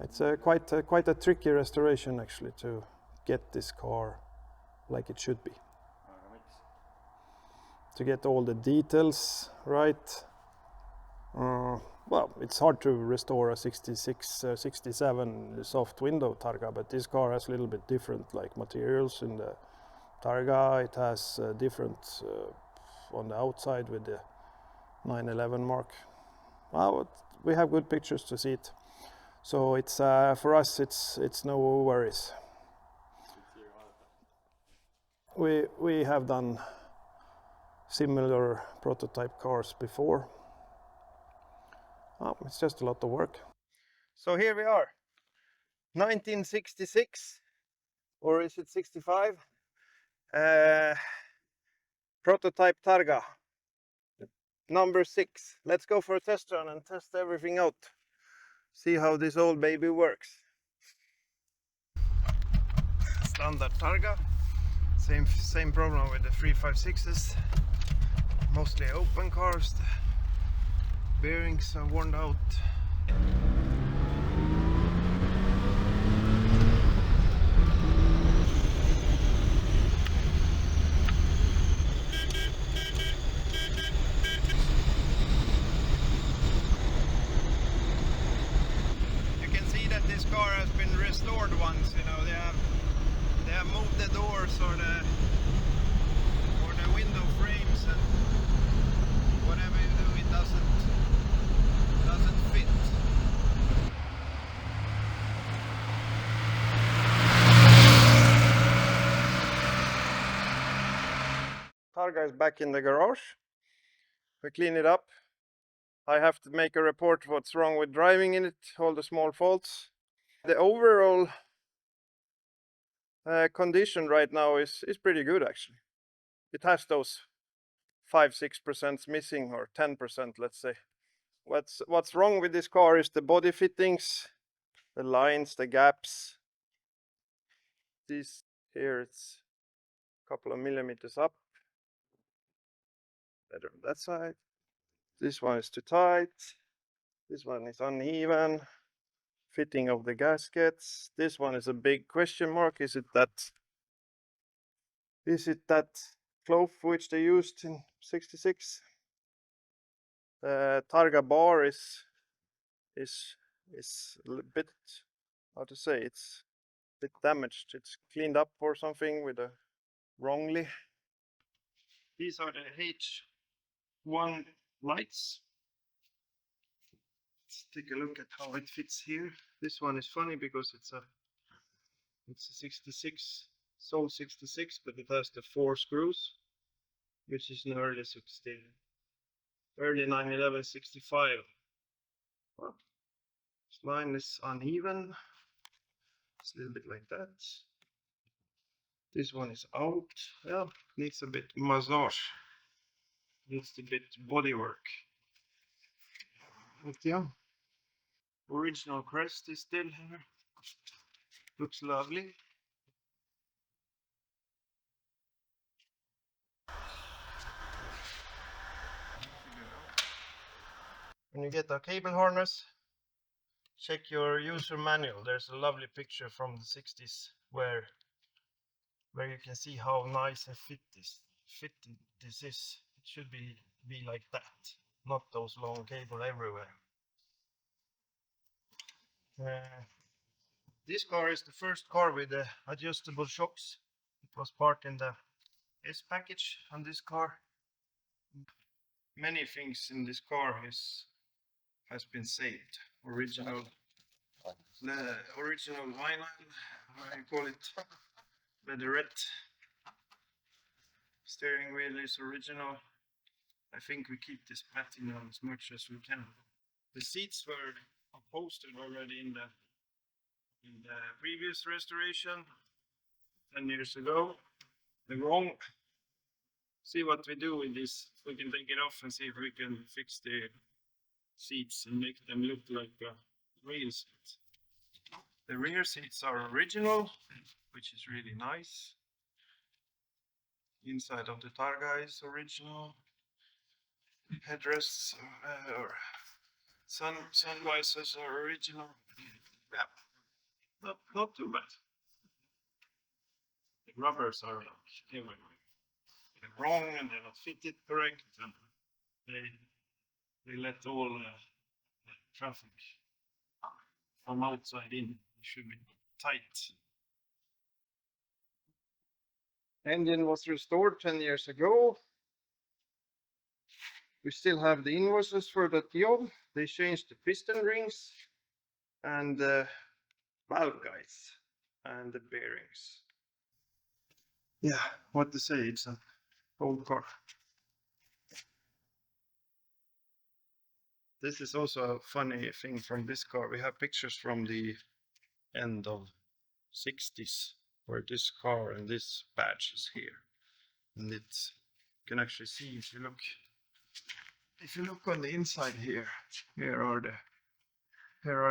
It's quite a tricky restoration actually to get this car like it should be. To get all the details right. Well, it's hard to restore a 66, 67 soft window Targa, but this car has a little bit different like materials in the Targa. It has different on the outside with the 911 mark. Well, we have good pictures to see it. So it's for us it's no worries. We have done similar prototype cars before. Oh, it's just a lot of work. So here we are, 1966, or is it 65? Prototype Targa, number 6. Let's go for a test run and test everything out. See how this old baby works. Standard Targa. Same problem with the 356s. Mostly open cars. The bearings are worn out. You can see that this car has been restored once. You know, they have moved the doors or the window frames, and whatever you do, it doesn't fit. Targa is back in the garage. We clean it up. I have to make a report what's wrong with driving in it, all the small faults. The overall condition right now is pretty good actually. It has those 5-6% missing, or 10%, let's say. What's wrong with this car is the body fittings, the lines, the gaps. This here, it's a couple of millimeters up. Better on that side. This one is too tight. This one is uneven. Fitting of the gaskets. This one is a big question mark. Is it that cloth which they used in 66? The Targa bar is a bit, how to say, it's a bit damaged. It's cleaned up or something with a wrongly. These are the H1 lights. Let's take a look at how it fits here. This one is funny because it's a 66, sold 66, but it has the 4 screws, which is an early 911 65. Well, this line is uneven. It's a little bit like that. This one is out. Yeah, needs a bit massage. Needs a bit body work. But yeah, original crest is still here. Looks lovely. When you get a cable harness, check your user manual. There's a lovely picture from the 60s where you can see how nice and fitted this is. It should be like that, not those long cables everywhere. This car is the first car with the adjustable shocks. It was part in the S package on this car. Many things in this car has been saved. The original vinyl, how you call it, leatherette. Steering wheel is original. I think we keep this patina as much as we can. The seats were upholstered already in the previous restoration 10 years ago. See what we do with this. We can take it off and see if we can fix the seats and make them look like a real seat. The rear seats are original, which is really nice. Inside of the Targa is original. Headrests or sun visors are original. Yeah, not too bad. The rubbers are anyway wrong and they're not fitted correct, and they let all traffic from outside in. It should be tight. Engine was restored 10 years ago. We still have the invoices for that job. They changed the piston rings and the valve guides and the bearings. Yeah, what to say, it's an old car. This is also a funny thing from this car. We have pictures from the end of 60s where this car and this badge is here. And it's, you can actually see if you look on the inside here, here are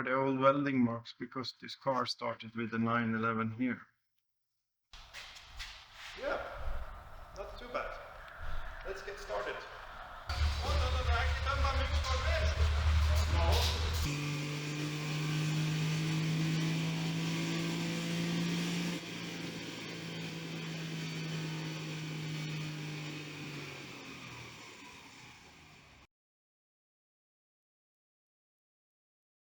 the old welding marks because this car started with the 911 here. Yeah, not too bad. Let's get started.